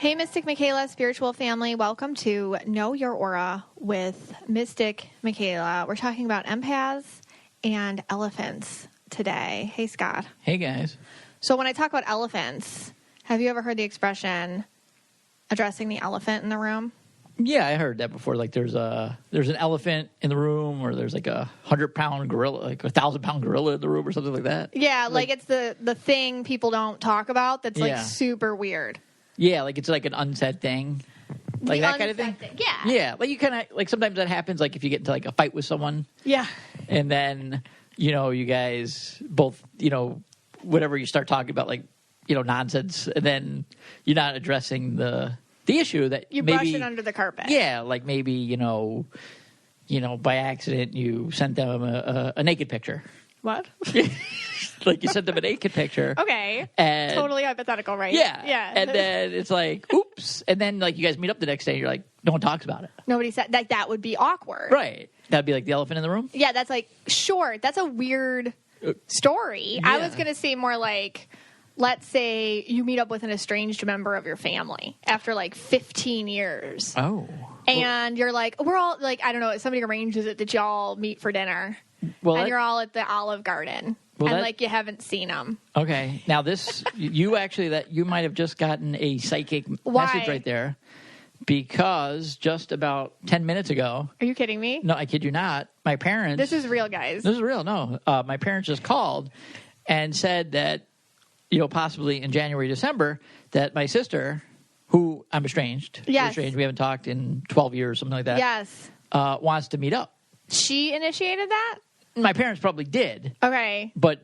Hey, Mystic Michaela, spiritual family. Welcome to Know Your Aura with Mystic Michaela. We're talking about empaths and elephants today. Hey, Scott. Hey, guys. So when I talk about elephants, have you ever heard the expression addressing the elephant in the room? Yeah, I heard that before. Like there's an elephant in the room, or there's like 100-pound gorilla, like 1,000-pound gorilla in the room or something like that. Yeah, like it's the thing people don't talk about that's like super weird. Yeah, like it's like an unsaid thing. Like that kind of thing? Yeah. Yeah, like you kind of, like sometimes that happens, like if you get into like a fight with someone. Yeah. And then, you guys both, whatever you start talking about, like, nonsense, and then you're not addressing the issue that you maybe, brush it under the carpet. Yeah, like maybe, by accident you sent them a naked picture. What? Like you sent them a naked picture. Okay. And totally hypothetical, right? Yeah. Yeah. And then it's like, oops. And then like you guys meet up the next day and you're like, no one talks about it. Nobody said that would be awkward. Right. That'd be like the elephant in the room. Yeah, that's like, sure. That's a weird story. Yeah. I was going to say more like, let's say you meet up with an estranged member of your family after like 15 years. Oh. And you're like, we're all like, I don't know, somebody arranges it that y'all meet for dinner. And you're all at the Olive Garden. And like you haven't seen them. Okay. Now this, you might have just gotten a psychic message right there. Because just about 10 minutes ago. Are you kidding me? No, I kid you not. My parents. This is real, guys. This is real. No. My parents just called and said that, possibly in January, December, that my sister, who I'm estranged. Yes. Estranged, we haven't talked in 12 years, something like that. Yes. Wants to meet up. She initiated that? My parents probably did. Okay. But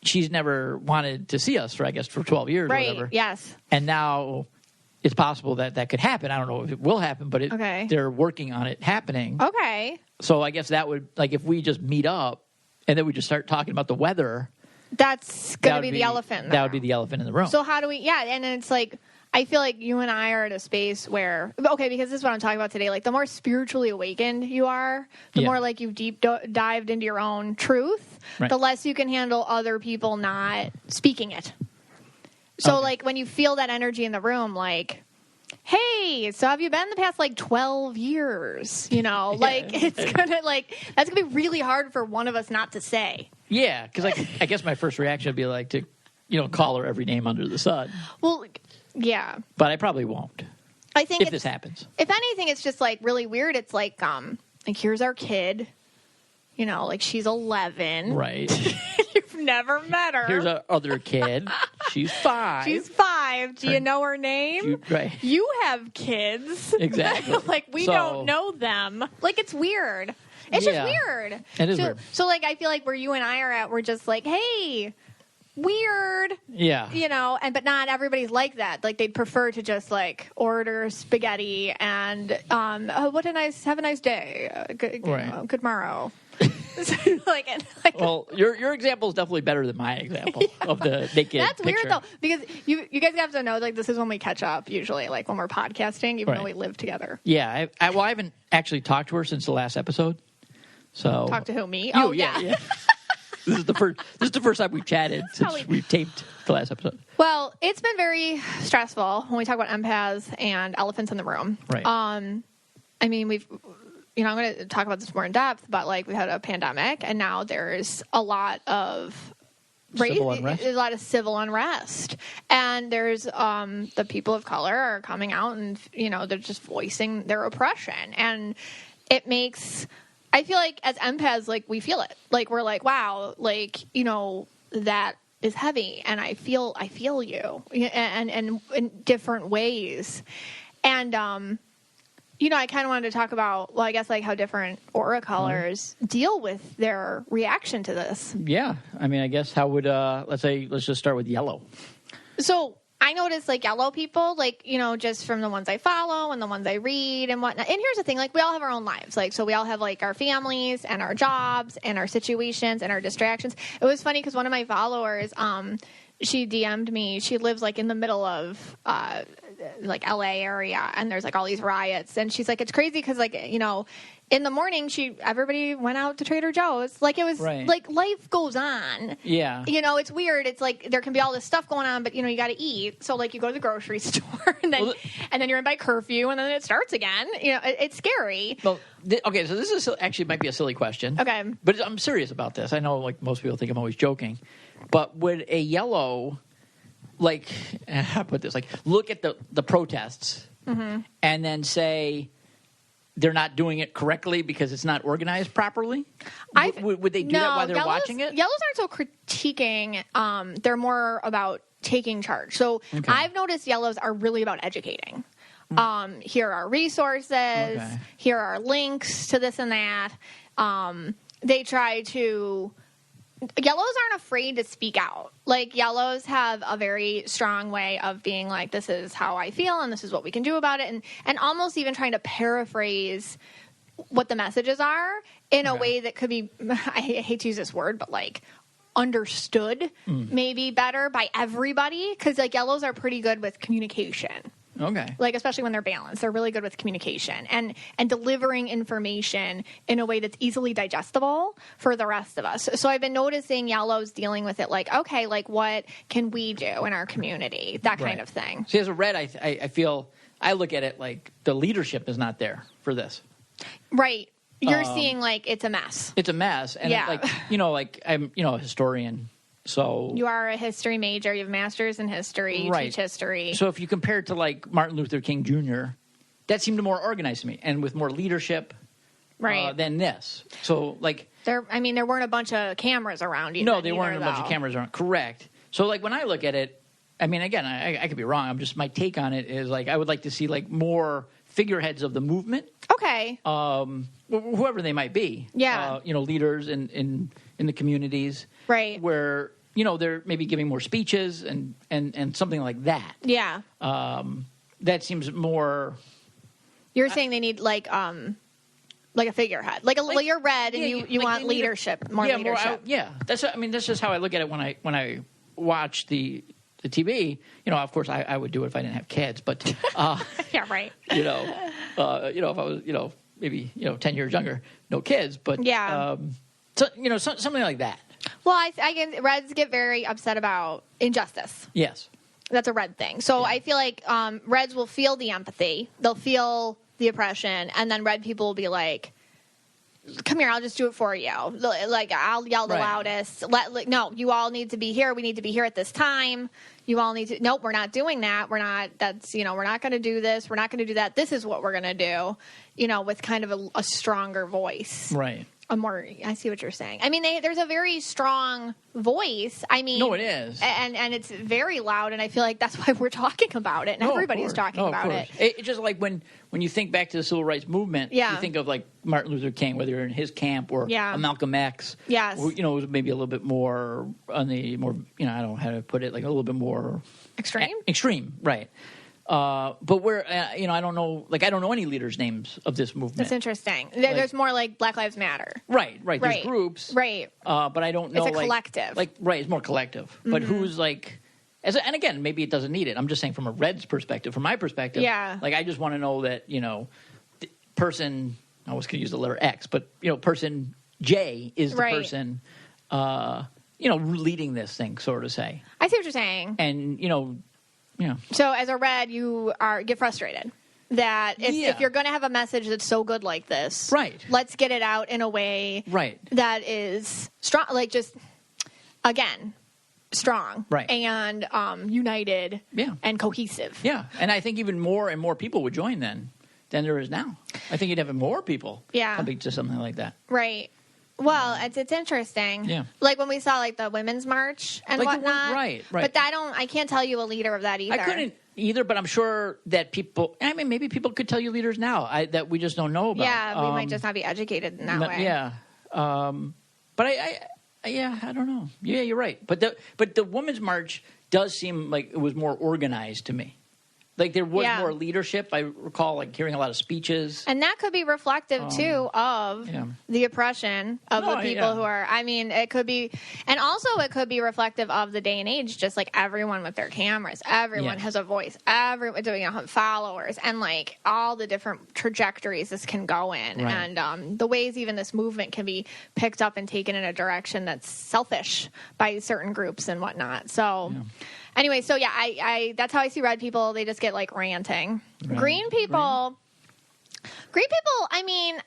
she's never wanted to see us for 12 years or whatever. Yes. And now it's possible that could happen. I don't know if it will happen, but they're working on it happening. Okay. So I guess that would, like, if we just meet up and then we just start talking about the weather. That's going to be the elephant in the room. That would be the elephant in the room. So how do we, and then it's like, I feel like you and I are at a space where, because this is what I'm talking about today, like the more spiritually awakened you are, the more like you've deep dived into your own truth, the less you can handle other people not speaking it. So like when you feel that energy in the room, like, hey, so have you been the past like 12 years? Like it's gonna that's gonna be really hard for one of us not to say. Yeah, because I guess my first reaction would be like to, call her every name under the sun. Well, yeah. But I probably won't. I think if this happens. If anything, it's just like really weird. It's like here's our kid. Like she's 11. Right. You've never met her. Here's our other kid. She's 5. She's 5. Do you know her name? Right. You have kids. Exactly. Like we don't know them. Like it's weird. It's just weird. It is weird. So like I feel like where you and I are at, we're just like, hey, weird. Yeah. But not everybody's like that. Like they'd prefer to just like order spaghetti and have a nice day. Good morrow. Well, your example is definitely better than my example of the naked That's picture. weird though, because you guys have to know, like this is when we catch up usually, like when we're podcasting, even though we live together. Yeah, I haven't actually talked to her since the last episode. So talk to who, me? You, yeah. This is the first time we've chatted since we taped the last episode. Well, it's been very stressful when we talk about empaths and elephants in the room. Right. I mean, I'm going to talk about this more in depth, but like we had a pandemic, and now there's a lot of civil unrest, and there's the people of color are coming out, and they're just voicing their oppression, and it makes. I feel like as empaths, like we feel it, like we're like, wow, like that is heavy, and I feel you, and in different ways, and I kind of wanted to talk about, well, I guess like how different aura colors deal with their reaction to this. Yeah, I mean, I guess how would let's just start with yellow. So I notice like yellow people, like, just from the ones I follow and the ones I read and whatnot. And here's the thing, like we all have our own lives. Like, so we all have like our families and our jobs and our situations and our distractions. It was funny because one of my followers, she DM'd me. She lives like in the middle of like LA area, and there's like all these riots. And she's like, it's crazy because like, in the morning, everybody went out to Trader Joe's. Like, it was like life goes on. Yeah. You know, it's weird. It's like there can be all this stuff going on, but, you know, you got to eat. So, like, you go to the grocery store and then you're in by curfew and then it starts again. You know, it's scary. Well, okay, so this is actually might be a silly question. Okay. But I'm serious about this. I know, like, most people think I'm always joking. But would a yellow, like, how to put this, like, look at the protests and then say they're not doing it correctly because it's not organized properly? Would they do that while they're watching it? Yellows aren't so critiquing. They're more about taking charge. So I've noticed yellows are really about educating. Here are resources. Okay. Here are links to this and that. They try to... Yellows aren't afraid to speak out. Like, yellows have a very strong way of being like, this is how I feel and this is what we can do about it. And almost even trying to paraphrase what the messages are in a way that could be, I hate to use this word, but like understood maybe better by everybody. Because like yellows are pretty good with communication. Okay. Like, especially when they're balanced. They're really good with communication and delivering information in a way that's easily digestible for the rest of us. So I've been noticing yellows dealing with it like, okay, like what can we do in our community? That kind of thing. See, as a red, I feel, I look at it like the leadership is not there for this. Right. You're seeing like it's a mess. It's a mess. And like, you know, like I'm, you know, a historian. So you are a history major. You have a master's in history. You teach history. So if you compare it to like Martin Luther King Jr., that seemed more organized to me and with more leadership than this. So like there weren't a bunch of cameras around you. No, there weren't a bunch of cameras around. Correct. So like when I look at it, I mean, again, I could be wrong. I'm just, my take on it is like I would like to see like more figureheads of the movement. Okay. Whoever they might be. Yeah. You know, leaders in the communities. Right. Where, you know, they're maybe giving more speeches and something like that. Yeah. That seems more... You're saying they need like a figurehead. Like you're red and you like want leadership, more leadership. That's just how I look at it when I watch the TV. You know, of course I would do it if I didn't have kids, but yeah, right. You know, if I was, you know, maybe, you know, 10 years younger, no kids, but so, you know, something like that. Well, I guess reds get very upset about injustice. Yes. That's a red thing. So I feel like reds will feel the empathy. They'll feel the oppression. And then red people will be like, come here, I'll just do it for you. Like, I'll yell the loudest. No, you all need to be here. We need to be here at this time. You all need to. Nope, we're not doing that. We're not. That's, you know, we're not going to do this. We're not going to do that. This is what we're going to do, you know, with kind of a stronger voice. Right. I see what you're saying. I mean, there's a very strong voice. I mean, no, it is, and it's very loud. And I feel like that's why we're talking about it, and everybody's talking about it. It's just like when you think back to the civil rights movement, you think of like Martin Luther King, whether you're in his camp or a Malcolm X. Yes, who, you know, was maybe a little bit more on the more, you know, I don't know how to put it, like a little bit more extreme. Extreme, right? But we're, you know, I don't know any leaders' names of this movement. That's interesting. There's more like Black Lives Matter. Right. There's groups. Right. But I don't know. It's a collective. It's more collective. Mm-hmm. But who's like, and again, maybe it doesn't need it. I'm just saying from a Reds perspective, from my perspective. Yeah. Like, I just want to know that, you know, person, I was going to use the letter X, but, you know, person J is the person, you know, leading this thing, sort of say. I see what you're saying. And, you know. Yeah. So as a red, you get frustrated that if you're going to have a message that's so good like this, let's get it out in a way that is strong, like just, again, strong and united and cohesive. Yeah, and I think even more and more people would join than there is now. I think you'd have more people coming to something like that. Right. Well, it's interesting. Yeah. Like when we saw like the women's march and like whatnot. Right. But I can't tell you a leader of that either. I couldn't either, but I'm sure that people, I mean, maybe people could tell you leaders now that we just don't know about. Yeah, we might just not be educated in that way. Yeah. But I don't know. Yeah, you're right. But the women's march does seem like it was more organized to me. Like there was more leadership. I recall like hearing a lot of speeches. And that could be reflective too of the oppression of the people who are, I mean, it could be, and also it could be reflective of the day and age, just like everyone with their cameras, everyone has a voice, everyone doing followers, and like all the different trajectories this can go in. Right. And the ways even this movement can be picked up and taken in a direction that's selfish by certain groups and whatnot. So anyway, so I that's how I see red people. They just get like ranting. Right. Green people, I mean,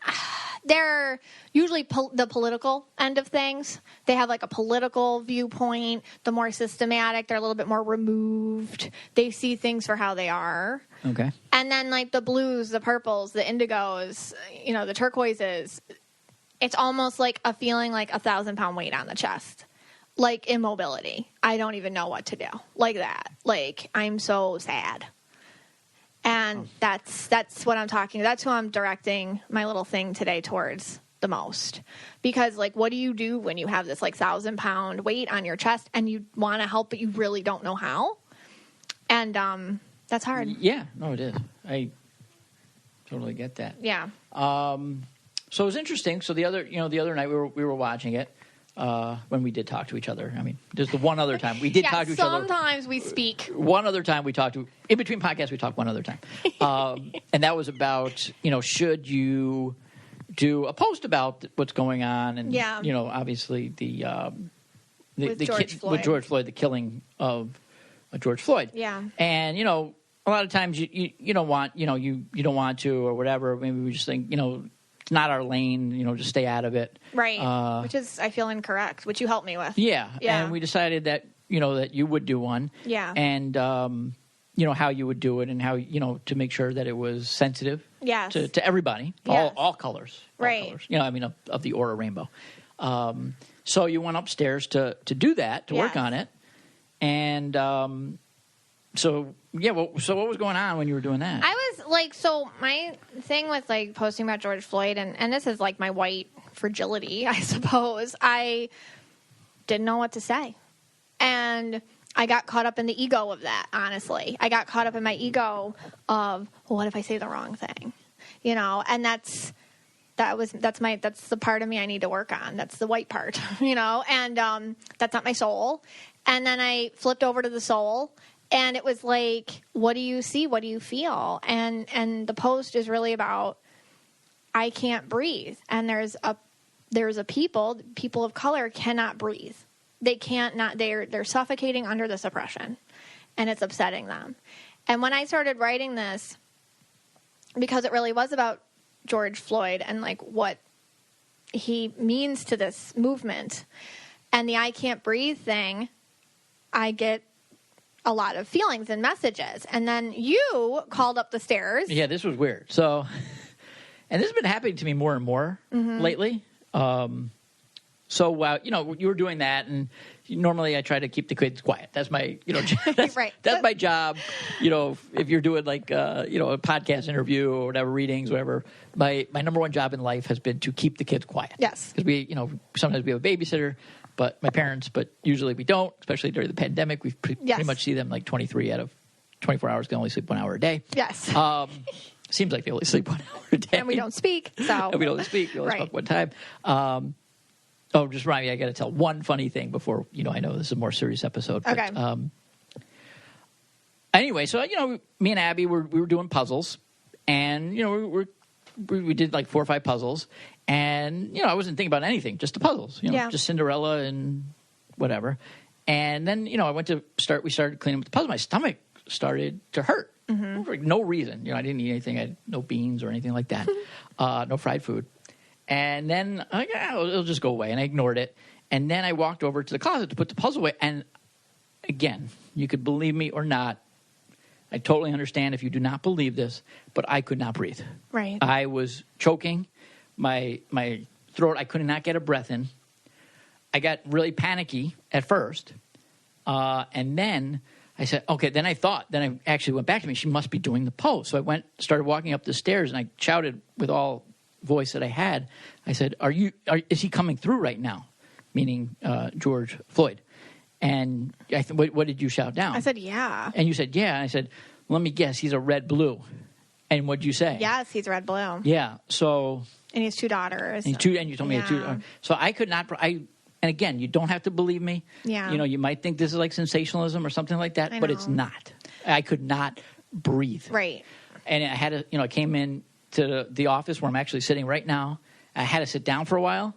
they're usually the political end of things. They have like a political viewpoint. The more systematic, they're a little bit more removed. They see things for how they are. Okay. And then like the blues, the purples, the indigos, the turquoises, it's almost like a feeling like 1,000-pound weight on the chest. Like immobility. I don't even know what to do. Like that. Like I'm so sad. And that's what I'm talking. That's who I'm directing my little thing today towards the most. Because like, what do you do when you have this like 1,000-pound weight on your chest and you want to help, but you really don't know how? And that's hard. Yeah, no, it is. I totally get that. Yeah. So it was interesting. So the other night we were watching it. When we did talk to each other. I mean, just the one other time. We did talk to each other. Sometimes we speak. One other time we talked to, in between podcasts, we talked one other time. And that was about, should you do a post about what's going on? And, obviously with George Floyd, the killing of George Floyd. Yeah. And, a lot of times you don't want, you don't want to or whatever. Maybe we just think, it's not our lane, just stay out of it. Right. Which is, I feel, incorrect, which you helped me with. Yeah. And we decided that, that you would do one. Yeah. And, how you would do it and how, to make sure that it was sensitive to everybody, all colors. Right. All colors, of the Aura rainbow. So you went upstairs to do that, to work on it. And so what was going on when you were doing that? I was like, so my thing with like posting about George Floyd, and this is like my white fragility, I suppose. I didn't know what to say. And I got caught up in the ego of that, honestly. I got caught up in my ego of, well, what if I say the wrong thing? And that's the part of me I need to work on. That's the white part, and that's not my soul. And then I flipped over to the soul. And it was like, what do you see? What do you feel? And the post is really about, I can't breathe. And there's a people of color cannot breathe. They can't not, they're suffocating under this oppression. And it's upsetting them. And when I started writing this, because it really was about George Floyd and like what he means to this movement and the I can't breathe thing, I get a lot of feelings and messages. And then you called up the stairs. Yeah, this was weird. So, and this has been happening to me more and more lately. So, you were doing that, and normally I try to keep the kids quiet. That's my, that's my job. If you're doing like, a podcast interview or whatever, readings, whatever, my number one job in life has been to keep the kids quiet. Yes. Because we, sometimes we have a babysitter, but usually we don't, especially during the pandemic. We pretty much see them like 23 out of 24 hours, can only sleep 1 hour a day. Yes. Seems like they only sleep 1 hour a day. And we don't speak, so. And we don't speak. We only talk one time. Just remind me, I got to tell one funny thing before, I know this is a more serious episode. But, okay. Anyway, so, me and Abby, we were doing puzzles. And, we did like 4 or 5 puzzles. And, I wasn't thinking about anything, just the puzzles, just Cinderella and whatever. And then, we started cleaning up the puzzle. My stomach started to hurt for no reason. I didn't eat anything. I had no beans or anything like that. No fried food. And then it'll just go away. And I ignored it. And then I walked over to the closet to put the puzzle away. And again, you could believe me or not. I totally understand if you do not believe this, but I could not breathe. Right. I was choking. My throat, I could not get a breath in. I got really panicky at first. And then I said, okay, then I actually went back to me. She must be doing the pose. So I started walking up the stairs, and I shouted with all voice that I had. I said, is he coming through right now? Meaning George Floyd. And what did you shout down? I said, yeah. And you said, yeah. And I said, let me guess, he's a red-blue. And what'd you say? Yes, he's red-blue. Yeah, so... And he has 2 daughters. And you told me he had 2... So I could not... And again, you don't have to believe me. Yeah. You know, you might think this is like sensationalism or something like that, but it's not. I could not breathe. Right. And I had to, I came in to the office where I'm actually sitting right now. I had to sit down for a while.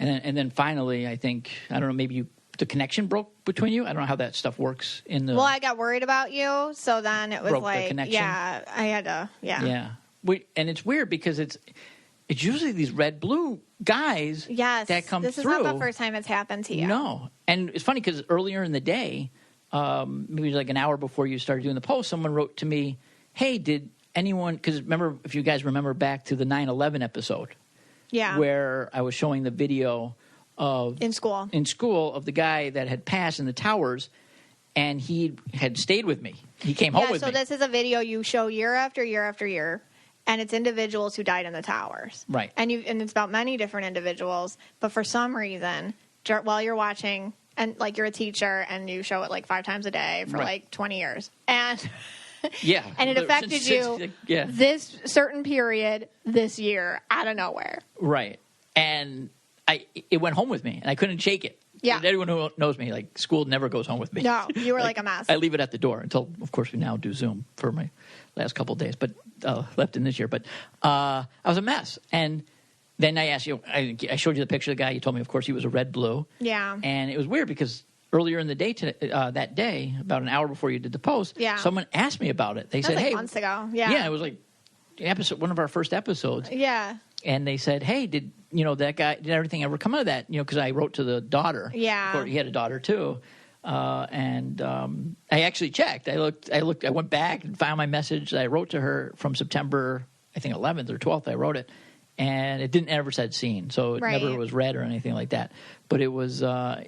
And then finally, I think, I don't know, maybe the connection broke between you. I don't know how that stuff works in the... Well, I got worried about you, so then it was broke like... the connection. Yeah, I had to... Yeah. Yeah. And it's weird because it's usually these red-blue guys that come through. This is not the first time it's happened to you. No. And it's funny because earlier in the day, maybe like an hour before you started doing the post, someone wrote to me, hey, did anyone... Because remember, if you guys remember back to the 9/11 episode... Yeah. Where I was showing the video of... In school of the guy that had passed in the towers, and he had stayed with me. He came home with me. So this is a video you show year after year after year, and it's individuals who died in the towers. Right. And it's about many different individuals, but for some reason, while you're watching, and like you're a teacher, and you show it like 5 times a day for like 20 years. And... Yeah. And it affected you this certain period this year out of nowhere. Right. And it went home with me, and I couldn't shake it. Yeah. Everyone who knows me, like, school never goes home with me. No, you were like a mess. I leave it at the door until, of course, we now do Zoom for my last couple of days, but left in this year. But I was a mess. And then I asked you, I showed you the picture of the guy. You told me, of course, he was a red-blue. Yeah. And it was weird because... Earlier in the day, that day, about an hour before you did the post, someone asked me about it. They said, "Hey, months ago, yeah, it was like one of our first episodes, yeah." And they said, "Hey, did that guy? Did everything ever come out of that? Because I wrote to the daughter. Yeah, of course, he had a daughter too, and I actually checked. I looked. I went back and found my message that I wrote to her from September, I think 11th or 12th. I wrote it." And it didn't ever said seen, so it never was read or anything like that. But it was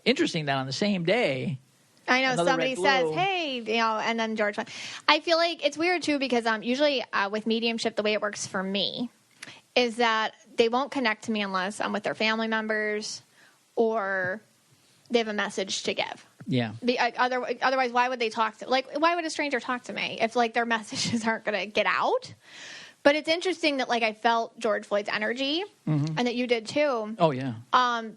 interesting that on the same day, I know somebody says, "Hey," and then George Floyd. I feel like it's weird too because usually with mediumship, the way it works for me is that they won't connect to me unless I'm with their family members or they have a message to give. Yeah. Otherwise, why would they talk to? Like, why would a stranger talk to me if like their messages aren't going to get out? But it's interesting that, like, I felt George Floyd's energy, and that you did too. Oh, yeah.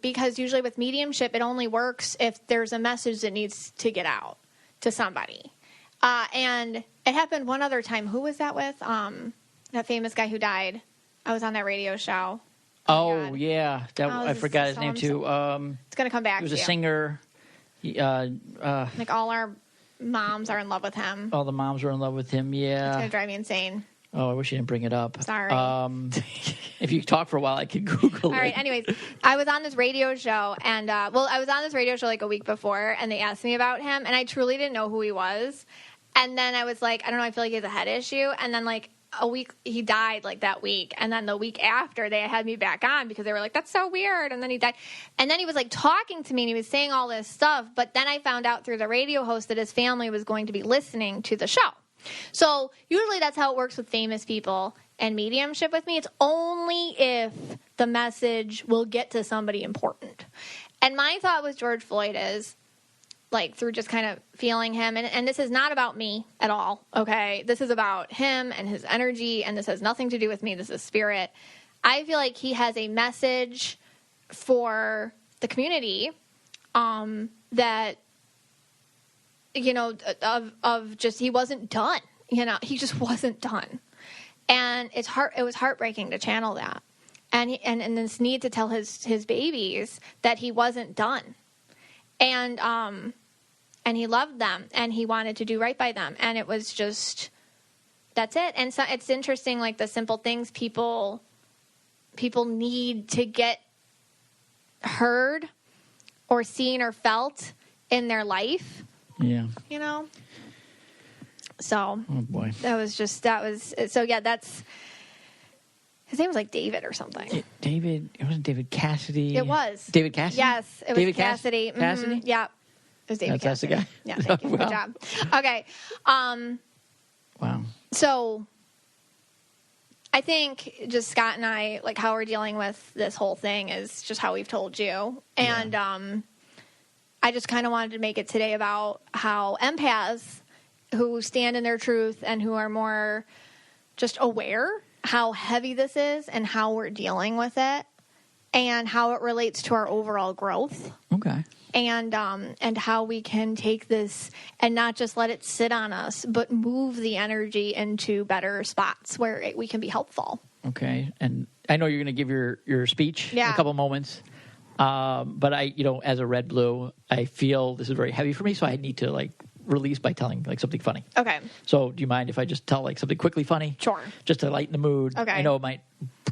Because usually with mediumship, it only works if there's a message that needs to get out to somebody. And it happened one other time. Who was that with? That famous guy who died. I was on that radio show. Oh yeah. I forgot his name too. It's going to come back to you. He was a singer. Like, all our moms are in love with him. All the moms were in love with him, yeah. It's going to drive me insane. Oh, I wish you didn't bring it up. Sorry. If you talk for a while, I could Google it. All right. Anyways, I was on this radio show, and I was on this radio show like a week before, and they asked me about him, and I truly didn't know who he was. And then I was like, I don't know, I feel like he has a head issue. And then like a week, he died like that week. And then the week after, they had me back on because they were like, that's so weird. And then he died. And then he was like talking to me, and he was saying all this stuff. But then I found out through the radio host that his family was going to be listening to the show. So usually that's how it works with famous people and mediumship with me. It's only if the message will get to somebody important. And my thought with George Floyd is, like, through just kind of feeling him, and this is not about me at all, okay? This is about him and his energy, and this has nothing to do with me. This is spirit. I feel like he has a message for the community that... of just, he wasn't done. He just wasn't done. And it was heartbreaking to channel that. And this need to tell his babies that he wasn't done. And he loved them, and he wanted to do right by them. And it was just, that's it. And so it's interesting, like, the simple things people need to get heard or seen or felt in their life. Yeah. So. Oh, boy. That's. His name was like David or something. It wasn't David Cassidy. It was. David Cassidy? Yes, it was David Cassidy. Mm-hmm. Cassidy? Yeah. It was David Cassidy. That's the guy? Yeah, thank you. Well. Good job. Okay. Wow. So, I think just Scott and I, like, how we're dealing with this whole thing is just how we've told you. And I just kind of wanted to make it today about how empaths, who stand in their truth and who are more just aware how heavy this is and how we're dealing with it and how it relates to our overall growth. Okay. And how we can take this and not just let it sit on us, but move the energy into better spots where we can be helpful. Okay. And I know you're going to give your speech in a couple moments. But I, as a red blue, I feel this is very heavy for me, so I need to release by telling something funny. Okay. So do you mind if I just tell something quickly funny? Sure. Just to lighten the mood. Okay. I know it might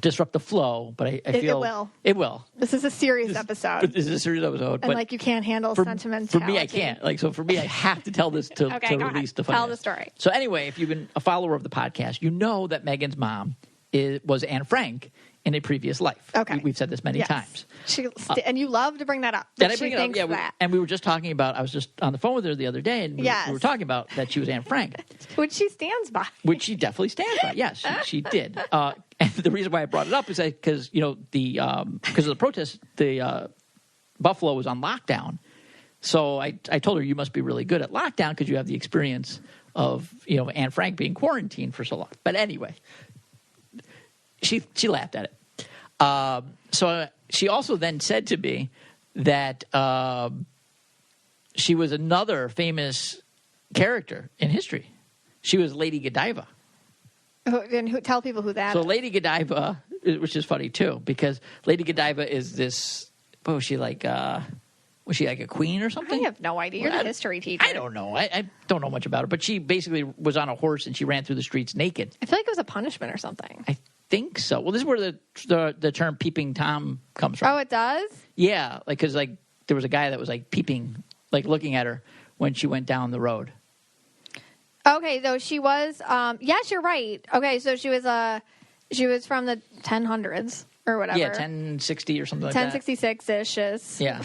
disrupt the flow, but I feel it will. It will. This is a serious episode. This is a serious episode. And you can't handle sentimentality. For me, I can't. So for me, I have to tell this to release the funny. Tell the story. So anyway, if you've been a follower of the podcast, you know that Megan's mom was Anne Frank in a previous life. Okay. We've said this many times. And you love to bring that up. And I bring it up, yeah. And we were just talking about, I was just on the phone with her the other day, and we were talking about that she was Anne Frank. Which she stands by. Which she definitely stands by. Yes, she did. And the reason why I brought it up is because, because of the protests, the Buffalo was on lockdown. So I told her, you must be really good at lockdown because you have the experience of, Anne Frank being quarantined for so long. But anyway, she laughed at it. So she also then said to me that she was another famous character in history. She was Lady Godiva. And tell people who that is. So Lady Godiva, which is funny too, because Lady Godiva is this. What was she like? Was she like a queen or something? I have no idea. You're the history teacher. I don't know. I don't know much about her, but she basically was on a horse and she ran through the streets naked. I feel like it was a punishment or something. I think so. Well, this is where the term peeping Tom comes from. Oh, it does? Yeah, because there was a guy that was peeping, looking at her when she went down the road. Okay, so she was. Yes, you're right. Okay, so she was from the 1000s or whatever. Yeah, 1060 or something like that. 1066-ish. Yeah.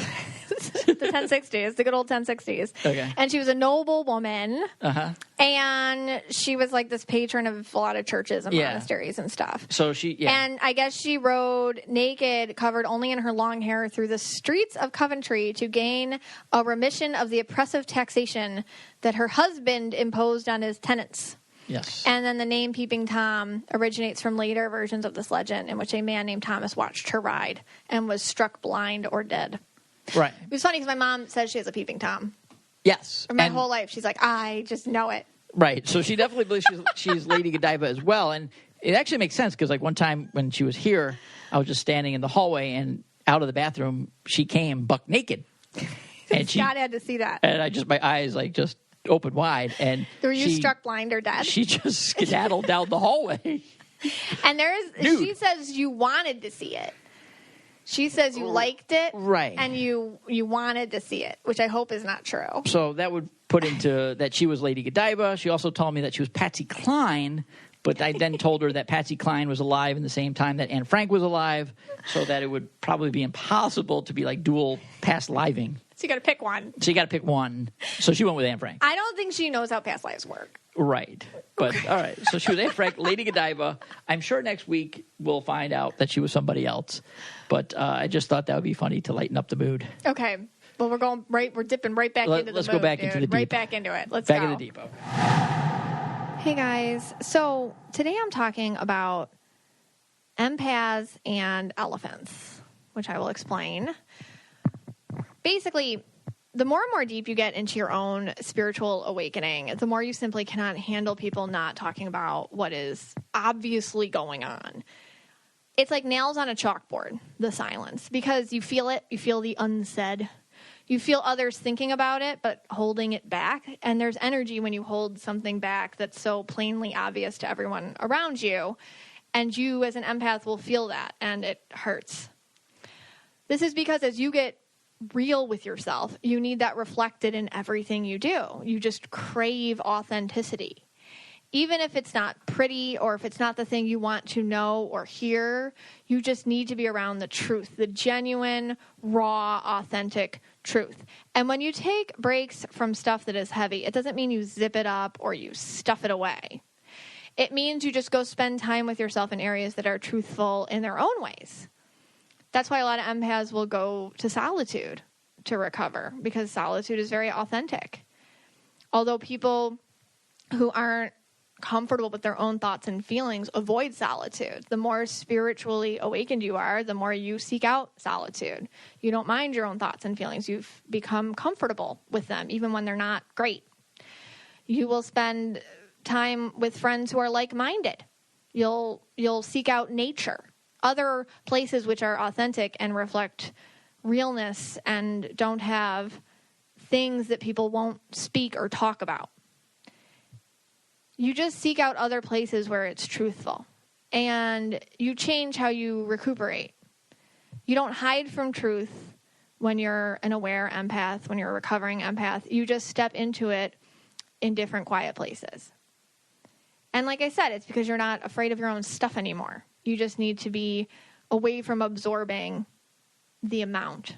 The 1060s, the good old 1060s. Okay. And she was a noble woman. Uh-huh. And she was this patron of a lot of churches and monasteries and stuff. So And I guess she rode naked, covered only in her long hair, through the streets of Coventry to gain a remission of the oppressive taxation that her husband imposed on his tenants. Yes. And then the name Peeping Tom originates from later versions of this legend in which a man named Thomas watched her ride and was struck blind or dead. Right. It was funny because my mom says she has a Peeping Tom. Yes. My whole life, she's like, I just know it. Right. So she definitely believes she's Lady Godiva as well. And it actually makes sense because one time when she was here, I was just standing in the hallway and out of the bathroom, she came buck naked. And Scott had to see that. And my eyes just opened wide. And were you struck blind or dead? She just skedaddled down the hallway. And she says you wanted to see it. She says you liked it, right? And you wanted to see it, which I hope is not true. So that would put into that she was Lady Godiva. She also told me that she was Patsy Cline, but I then told her that Patsy Cline was alive in the same time that Anne Frank was alive, so that it would probably be impossible to be dual past living. So you got to pick one. So she went with Anne Frank. I don't think she knows how past lives work. Right. But, all right. So she was Anne Frank, Lady Godiva. I'm sure next week we'll find out that she was somebody else. But I just thought that would be funny to lighten up the mood. Okay. Well, we're dipping right back into the mood. Let's go back into the deep. Right back into it. Let's back go. Back into the deep. Okay. Hey, guys. So today I'm talking about empaths and elephants, which I will explain. Basically, the more and more deep you get into your own spiritual awakening, the more you simply cannot handle people not talking about what is obviously going on. It's like nails on a chalkboard, the silence, because you feel it. You feel the unsaid. You feel others thinking about it, but holding it back. And there's energy when you hold something back that's so plainly obvious to everyone around you. And you, as an empath, will feel that, and it hurts. This is because as you get real with yourself, you need that reflected in everything you do. You just crave authenticity. Even if it's not pretty or if it's not the thing you want to know or hear, you just need to be around the truth, the genuine, raw, authentic truth. And when you take breaks from stuff that is heavy, it doesn't mean you zip it up or you stuff it away. It means you just go spend time with yourself in areas that are truthful in their own ways. That's why a lot of empaths will go to solitude to recover, because solitude is very authentic. Although people who aren't comfortable with their own thoughts and feelings avoid solitude. The more spiritually awakened you are, the more you seek out solitude. You don't mind your own thoughts and feelings. You've become comfortable with them, even when they're not great. You will spend time with friends who are like-minded. You'll seek out nature, other places which are authentic and reflect realness and don't have things that people won't speak or talk about. You just seek out other places where it's truthful, and you change how you recuperate. You don't hide from truth when you're an aware empath, when you're a recovering empath. You just step into it in different quiet places. And like I said, it's because you're not afraid of your own stuff anymore. You just need to be away from absorbing the amount.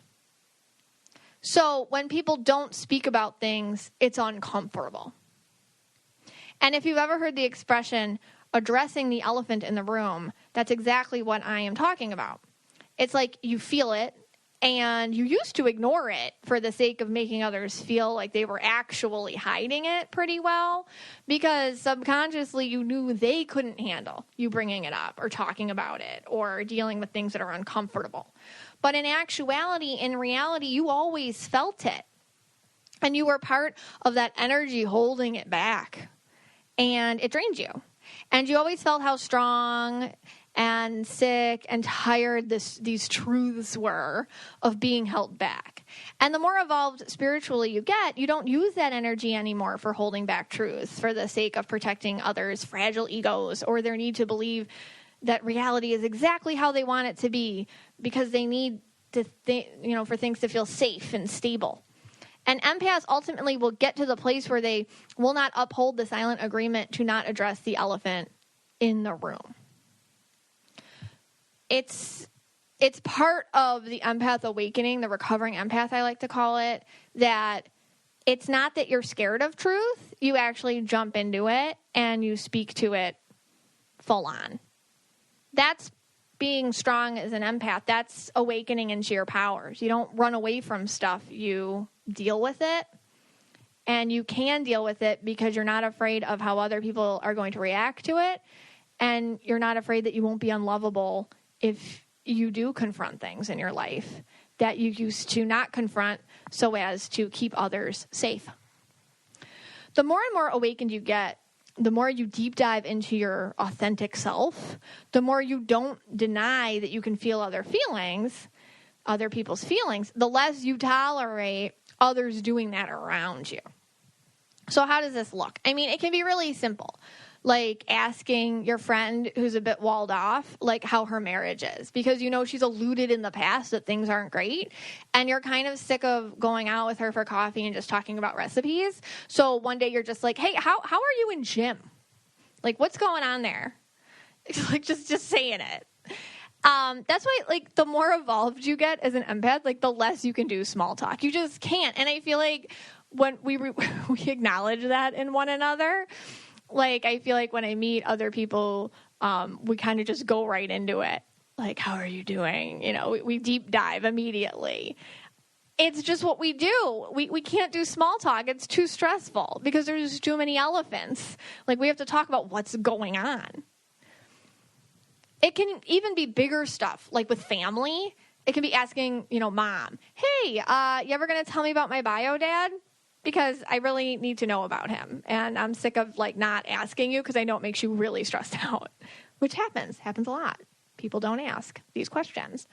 So when people don't speak about things, it's uncomfortable. And if you've ever heard the expression, addressing the elephant in the room, that's exactly what I am talking about. It's like you feel it, and you used to ignore it for the sake of making others feel like they were actually hiding it pretty well, because subconsciously you knew they couldn't handle you bringing it up or talking about it or dealing with things that are uncomfortable. But in actuality, in reality, you always felt it. And you were part of that energy holding it back. And it drained you. And you always felt how strong and sick and tired these truths were of being held back. And the more evolved spiritually you get, you don't use that energy anymore for holding back truths for the sake of protecting others' fragile egos or their need to believe that reality is exactly how they want it to be because they need to for things to feel safe and stable. And empaths ultimately will get to the place where they will not uphold the silent agreement to not address the elephant in the room. It's part of the empath awakening, the recovering empath, I like to call it, that it's not that you're scared of truth. You actually jump into it and you speak to it full on. That's being strong as an empath. That's awakening into your powers. You don't run away from stuff. You deal with it, and you can deal with it because you're not afraid of how other people are going to react to it, and you're not afraid that you won't be unlovable if you do confront things in your life that you used to not confront so as to keep others safe. The more and more awakened you get, the more you deep dive into your authentic self, the more you don't deny that you can feel other people's feelings, the less you tolerate others doing that around you. So how does this look? I mean, it can be really simple, like asking your friend who's a bit walled off, like how her marriage is, because she's alluded in the past that things aren't great, and you're kind of sick of going out with her for coffee and just talking about recipes. So one day you're just like, hey, how are you in gym? Like, what's going on there? Like, just saying it. That's why, like, the more evolved you get as an empath, like, the less you can do small talk. You just can't. And I feel like when we acknowledge that in one another, like, I feel like when I meet other people, we kind of just go right into it. Like, how are you doing? We deep dive immediately. It's just what we do. We can't do small talk. It's too stressful because there's too many elephants. Like, we have to talk about what's going on. It can even be bigger stuff, like with family. It can be asking, mom, hey, you ever going to tell me about my bio dad? Because I really need to know about him. And I'm sick of, like, not asking you because I know it makes you really stressed out, which happens a lot. People don't ask these questions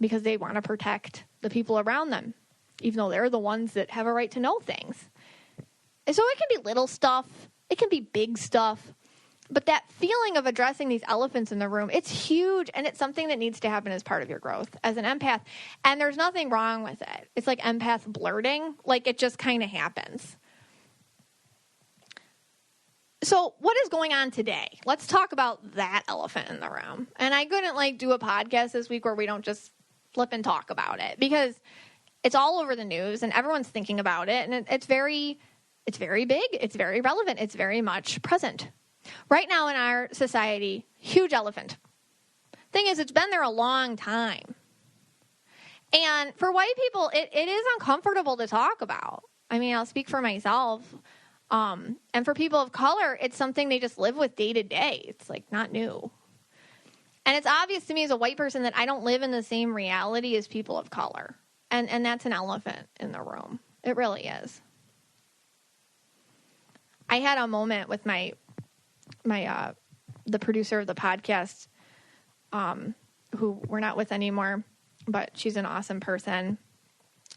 because they want to protect the people around them, even though they're the ones that have a right to know things. And so it can be little stuff. It can be big stuff. But that feeling of addressing these elephants in the room, it's huge, and it's something that needs to happen as part of your growth as an empath. And there's nothing wrong with it. It's like empath blurting. Like, it just kind of happens. So what is going on today? Let's talk about that elephant in the room. And I couldn't, do a podcast this week where we don't just flip and talk about it, because it's all over the news, and everyone's thinking about it, and it's very big, it's very relevant, it's very much present. Right now in our society, huge elephant. Thing is, it's been there a long time. And for white people, it is uncomfortable to talk about. I mean, I'll speak for myself. And for people of color, it's something they just live with day to day. It's like not new. And it's obvious to me as a white person that I don't live in the same reality as people of color. And that's an elephant in the room. It really is. I had a moment with the producer of the podcast, who we're not with anymore, but she's an awesome person,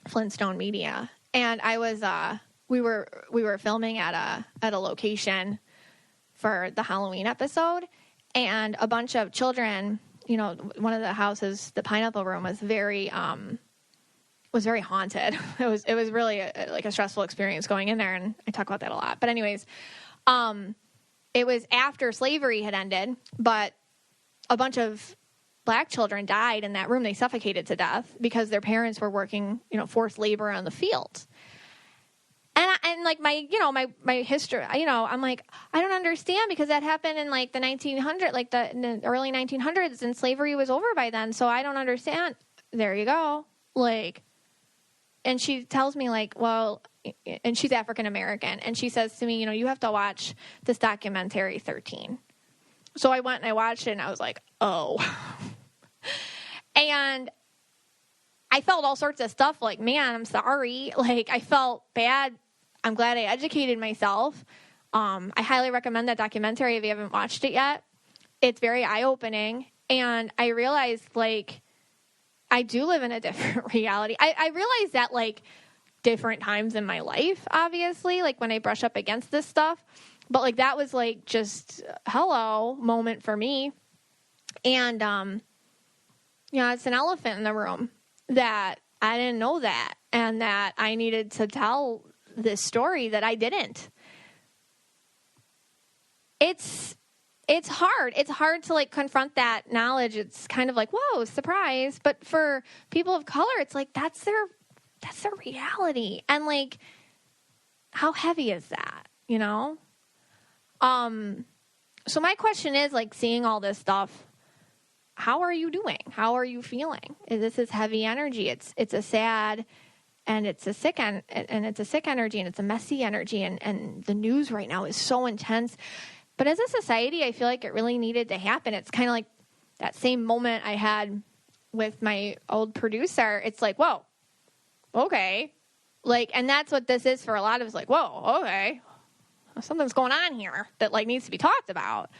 Flintstone Media. And I was, we were filming at a location for the Halloween episode, and a bunch of children, one of the houses, the Pineapple Room, was very haunted. It was really a stressful experience going in there, and I talk about that a lot. But anyways, it was after slavery had ended, but a bunch of black children died in that room. They suffocated to death because their parents were working, forced labor on the fields. And like my history, I'm like, I don't understand, because that happened in like the 1900s, like in the early 1900s, and slavery was over by then. So I don't understand. There you go. Like, and she tells me like, well, and she's African American, and she says to me, you have to watch this documentary 13. So I went and I watched it, and I was like, oh. And I felt all sorts of stuff like, man, I'm sorry. Like, I felt bad. I'm glad I educated myself. I highly recommend that documentary if you haven't watched it yet. It's very eye-opening. And I realized, like, I do live in a different reality. I realized that, like, different times in my life, obviously, like when I brush up against this stuff. But, like, that was, like, just hello moment for me. And, it's an elephant in the room that I didn't know that, and that I needed to tell this story that I didn't. It's hard. It's hard to like confront that knowledge. It's kind of like, whoa, surprise. But for people of color, it's like, that's their reality. And like, how heavy is that, So my question is, like, seeing all this stuff, how are you doing? How are you feeling? This is heavy energy. It's a sad, and it's a sick it's a sick energy, and it's a messy energy, and the news right now is so intense. But as a society, I feel like it really needed to happen. It's kind of like that same moment I had with my old producer. It's like, whoa, okay. Like, and that's what this is for a lot of us. Like, whoa, okay. Something's going on here that like needs to be talked about.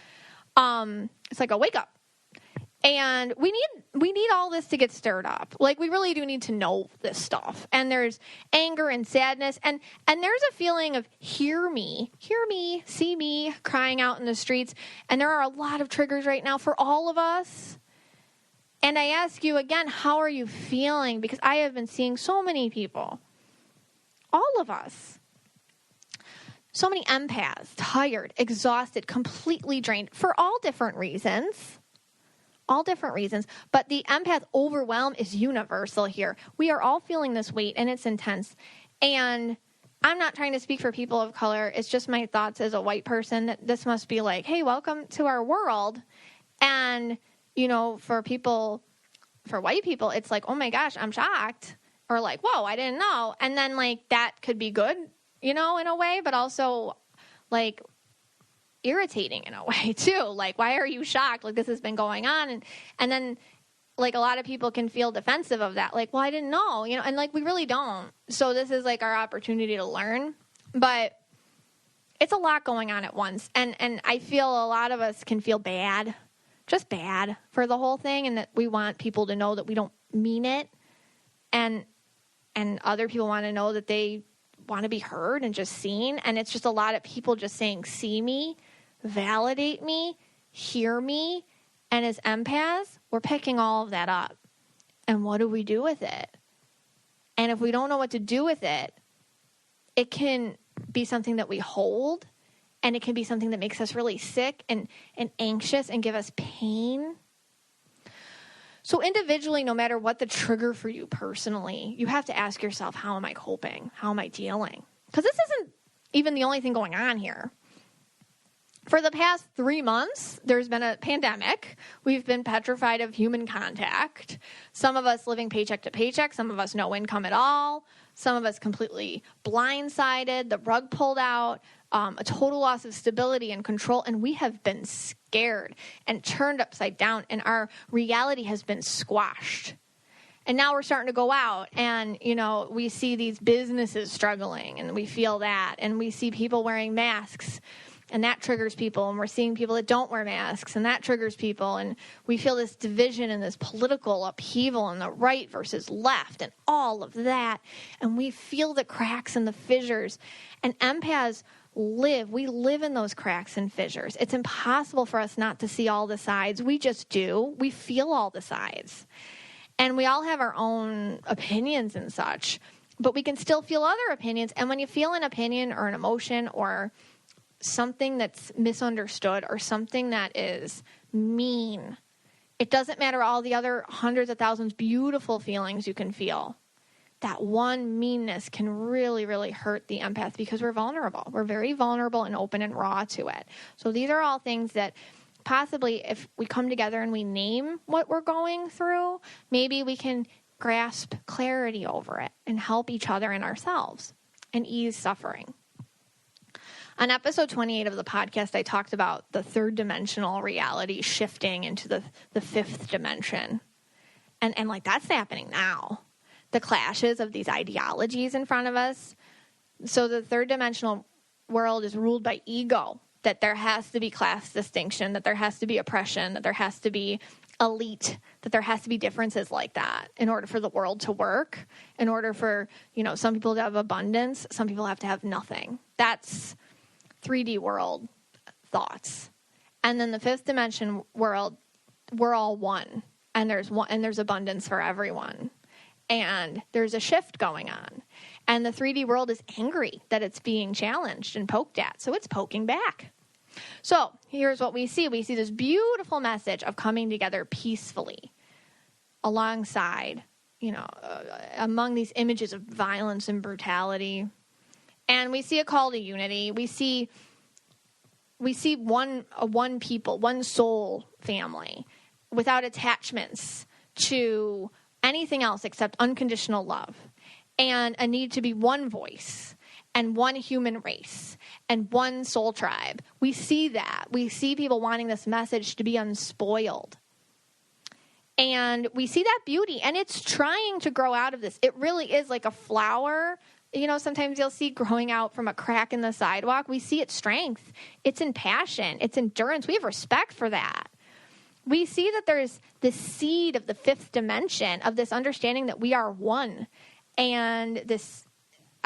It's like a wake up. And we need all this to get stirred up. Like, we really do need to know this stuff. And there's anger and sadness. And there's a feeling of hear me, see me crying out in the streets. And there are a lot of triggers right now for all of us. And I ask you again, how are you feeling? Because I have been seeing so many people, all of us, so many empaths, tired, exhausted, completely drained for all different reasons. But the empath overwhelm is universal here. We are all feeling this weight, and it's intense. And I'm not trying to speak for people of color. It's just my thoughts as a white person that this must be like, hey, welcome to our world. And, for white people, it's like, oh my gosh, I'm shocked. Or like, whoa, I didn't know. And then like that could be good, in a way, but also like irritating in a way too. Like, why are you shocked? Like, this has been going on. And then like a lot of people can feel defensive of that. Like, well, I didn't know, and like, we really don't. So this is like our opportunity to learn, but it's a lot going on at once. And I feel a lot of us can feel bad, just bad for the whole thing. And that we want people to know that we don't mean it. And other people want to know that they want to be heard and just seen. And it's just a lot of people just saying, see me, validate me, hear me. And as empaths, we're picking all of that up. And what do we do with it? And if we don't know what to do with it, it can be something that we hold, and it can be something that makes us really sick and anxious and give us pain. So individually, no matter what the trigger for you personally, you have to ask yourself, how am I coping? How am I dealing? Because this isn't even the only thing going on here. For the past 3 months, there's been a pandemic. We've been petrified of human contact. Some of us living paycheck to paycheck. Some of us no income at all. Some of us completely blindsided, the rug pulled out, a total loss of stability and control, and we have been scared and turned upside down, and our reality has been squashed. And now we're starting to go out, and, we see these businesses struggling, and we feel that, and we see people wearing masks, and that triggers people, and we're seeing people that don't wear masks, and that triggers people, and we feel this division and this political upheaval in the right versus left and all of that, and we feel the cracks and the fissures. And empaths we live in those cracks and fissures. It's impossible for us not to see all the sides. We just do. We feel all the sides. And we all have our own opinions and such, but we can still feel other opinions. And when you feel an opinion or an emotion or something that's misunderstood or something that is mean, it doesn't matter all the other hundreds of thousands beautiful feelings you can feel. That one meanness can really, really hurt the empath because we're vulnerable. We're very vulnerable and open and raw to it. So these are all things that possibly if we come together and we name what we're going through, maybe we can grasp clarity over it and help each other and ourselves and ease suffering. On episode 28 of the podcast, I talked about the third dimensional reality shifting into the fifth dimension. And like that's happening now. The clashes of these ideologies in front of us. So the third dimensional world is ruled by ego, that there has to be class distinction, that there has to be oppression, that there has to be elite, that there has to be differences like that in order for the world to work, in order for, some people to have abundance, some people have to have nothing. That's 3D world thoughts. And then the fifth dimension world, we're all one, and there's abundance for everyone. And there's a shift going on. And the 3D world is angry that it's being challenged and poked at, so it's poking back. So here's what we see. We see this beautiful message of coming together peacefully alongside, among these images of violence and brutality. And we see a call to unity. We see one people, one soul family without attachments to anything else except unconditional love, and a need to be one voice and one human race and one soul tribe. We see that. We see people wanting this message to be unspoiled. And we see that beauty, and it's trying to grow out of this. It really is like a flower. Sometimes you'll see growing out from a crack in the sidewalk. We see its strength. It's in passion. It's endurance. We have respect for that. We see that there's this seed of the fifth dimension of this understanding that we are one, and this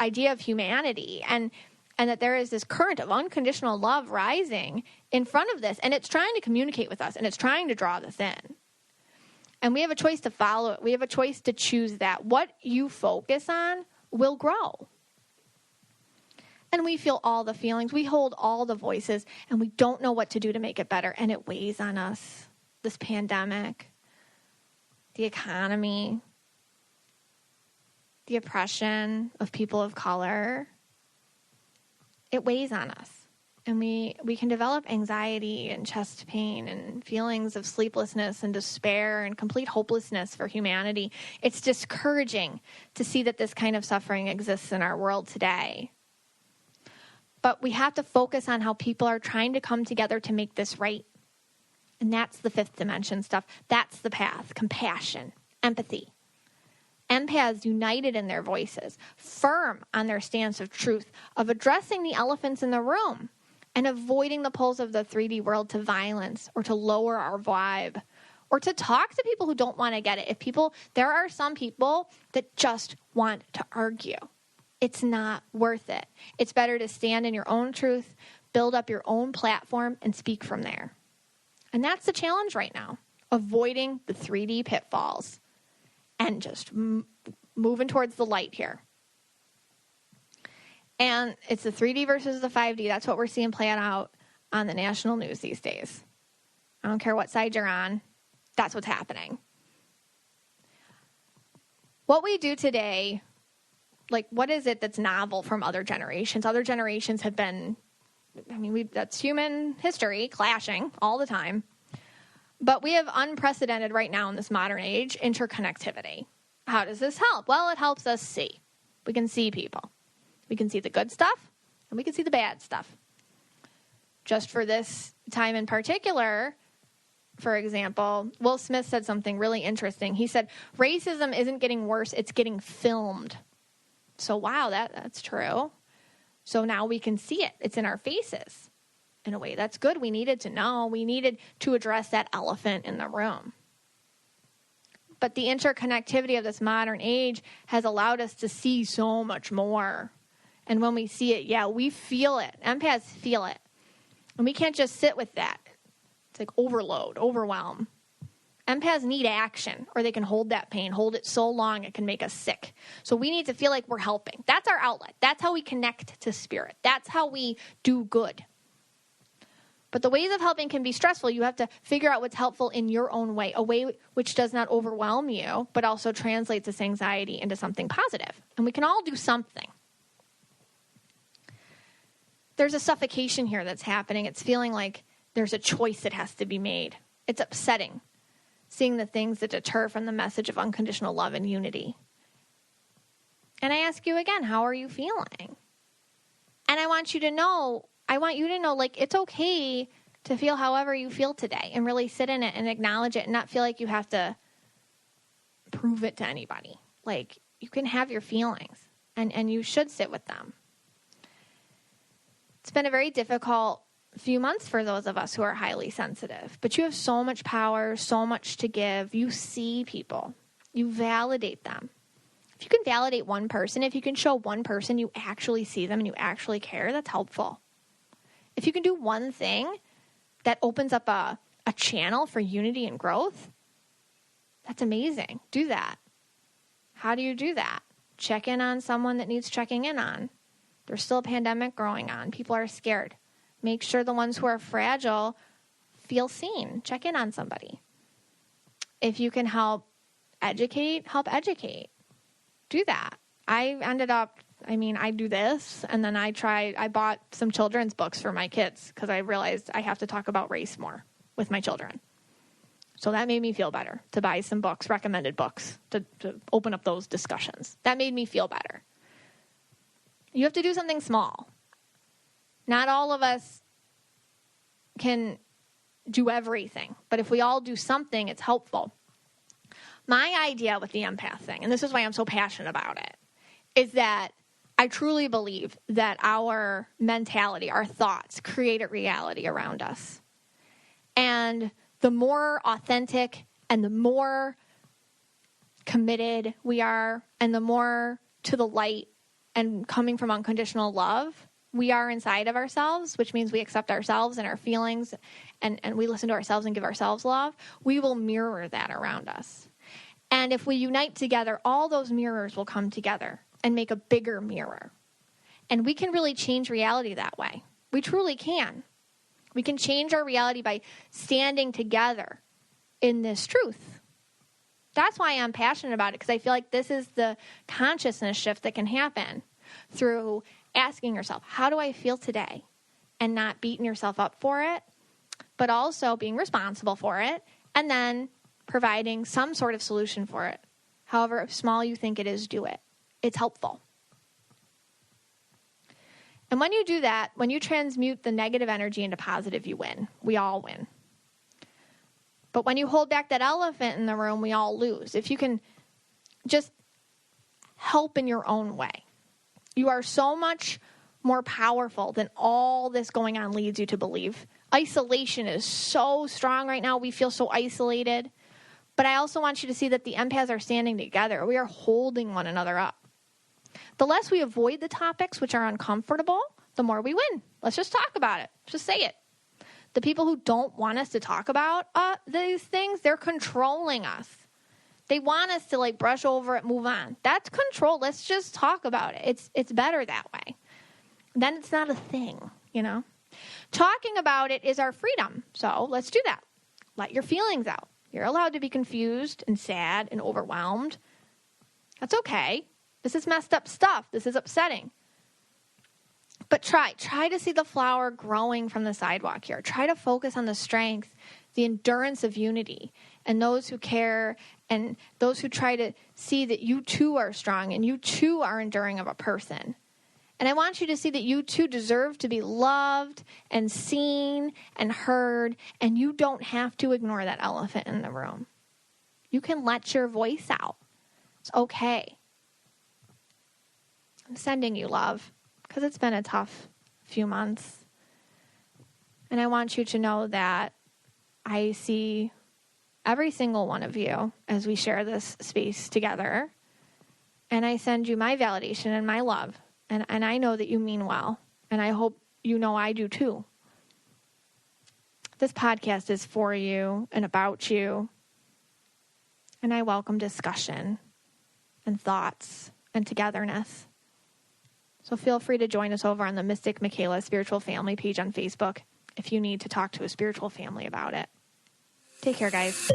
idea of humanity, and that there is this current of unconditional love rising in front of this, and it's trying to communicate with us, and it's trying to draw this in. And we have a choice to follow it. We have a choice to choose that. What you focus on will grow. And we feel all the feelings. We hold all the voices, and we don't know what to do to make it better, and it weighs on us. This pandemic, the economy, the oppression of people of color, it weighs on us. And we can develop anxiety and chest pain and feelings of sleeplessness and despair and complete hopelessness for humanity. It's discouraging to see that this kind of suffering exists in our world today. But we have to focus on how people are trying to come together to make this right. And that's the fifth dimension stuff. That's the path. Compassion, empathy. Empaths united in their voices, firm on their stance of truth, of addressing the elephants in the room, and avoiding the pulls of the 3D world to violence or to lower our vibe or to talk to people who don't want to get it. There are some people that just want to argue. It's not worth it. It's better to stand in your own truth, build up your own platform, and speak from there. And that's the challenge right now, avoiding the 3D pitfalls and just moving towards the light here. And it's the 3D versus the 5D. That's what we're seeing play out on the national news these days. I don't care what side you're on. That's what's happening. What we do today, what is it that's novel from other generations? Other generations have been, that's human history, clashing all the time. But we have unprecedented right now in this modern age interconnectivity. How does this help? Well, it helps us see. We can see people. We can see the good stuff, and we can see the bad stuff. Just for this time in particular, for example, Will Smith said something really interesting. He said, racism isn't getting worse, it's getting filmed. So, wow, that's true. So now we can see it. It's in our faces. In a way, that's good. We needed to know. We needed to address that elephant in the room. But the interconnectivity of this modern age has allowed us to see so much more. And when we see it, yeah, we feel it. Empaths feel it. And we can't just sit with that. It's like overload, overwhelm. Empaths need action, or they can hold that pain, hold it so long it can make us sick. So we need to feel like we're helping. That's our outlet. That's how we connect to spirit. That's how we do good. But the ways of helping can be stressful. You have to figure out what's helpful in your own way, a way which does not overwhelm you, but also translates this anxiety into something positive. And we can all do something. There's a suffocation here that's happening. It's feeling like there's a choice that has to be made. It's upsetting, seeing the things that deter from the message of unconditional love and unity. And I ask you again, how are you feeling? And I want you to know, like, it's okay to feel however you feel today and really sit in it and acknowledge it and not feel like you have to prove it to anybody. Like, you can have your feelings and you should sit with them. It's been a very difficult few months for those of us who are highly sensitive, but you have so much power, so much to give. You see people, you validate them. If you can validate one person, if you can show one person you actually see them and you actually care, that's helpful. If you can do one thing that opens up a channel for unity and growth, that's amazing. Do that. How do you do that? Check in on someone that needs checking in on. There's still a pandemic going on. People are scared. Make sure the ones who are fragile feel seen. Check in on somebody. If you can help educate, help educate. Do that. I do this, and then I bought some children's books for my kids because I realized I have to talk about race more with my children. So that made me feel better to buy some books, recommended books, to open up those discussions. That made me feel better. You have to do something small. Not all of us can do everything, but if we all do something, it's helpful. My idea with the empath thing, and this is why I'm so passionate about it, is that I truly believe that our mentality, our thoughts, create a reality around us. And the more authentic and the more committed we are and the more to the light and coming from unconditional love we are inside of ourselves, which means we accept ourselves and our feelings and we listen to ourselves and give ourselves love, we will mirror that around us. And if we unite together, all those mirrors will come together and make a bigger mirror. And we can really change reality that way. We truly can. We can change our reality by standing together in this truth. That's why I'm passionate about it, because I feel like this is the consciousness shift that can happen through asking yourself, how do I feel today? And not beating yourself up for it, but also being responsible for it, and then providing some sort of solution for it. However small you think it is, do it. It's helpful. And when you do that, when you transmute the negative energy into positive, you win. We all win. But when you hold back that elephant in the room, we all lose. If you can just help in your own way, you are so much more powerful than all this going on leads you to believe. Isolation is so strong right now. We feel so isolated. But I also want you to see that the empaths are standing together. We are holding one another up. The less we avoid the topics which are uncomfortable, the more we win. Let's just talk about it. Just say it. The people who don't want us to talk about these things, they're controlling us. They want us to brush over it, move on. That's control. Let's just talk about it. It's better that way. Then it's not a thing, Talking about it is our freedom. So let's do that. Let your feelings out. You're allowed to be confused and sad and overwhelmed. That's okay. This is messed up stuff. This is upsetting. But try to see the flower growing from the sidewalk here. Try to focus on the strength, the endurance of unity, and those who care and those who try to see that you too are strong and you too are enduring of a person. And I want you to see that you too deserve to be loved and seen and heard, and you don't have to ignore that elephant in the room. You can let your voice out. It's okay. I'm sending you love because it's been a tough few months. And I want you to know that I see every single one of you as we share this space together. And I send you my validation and my love. And I know that you mean well. And I hope you know I do too. This podcast is for you and about you. And I welcome discussion and thoughts and togetherness. So feel free to join us over on the Mystic Michaela Spiritual Family page on Facebook if you need to talk to a spiritual family about it. Take care, guys.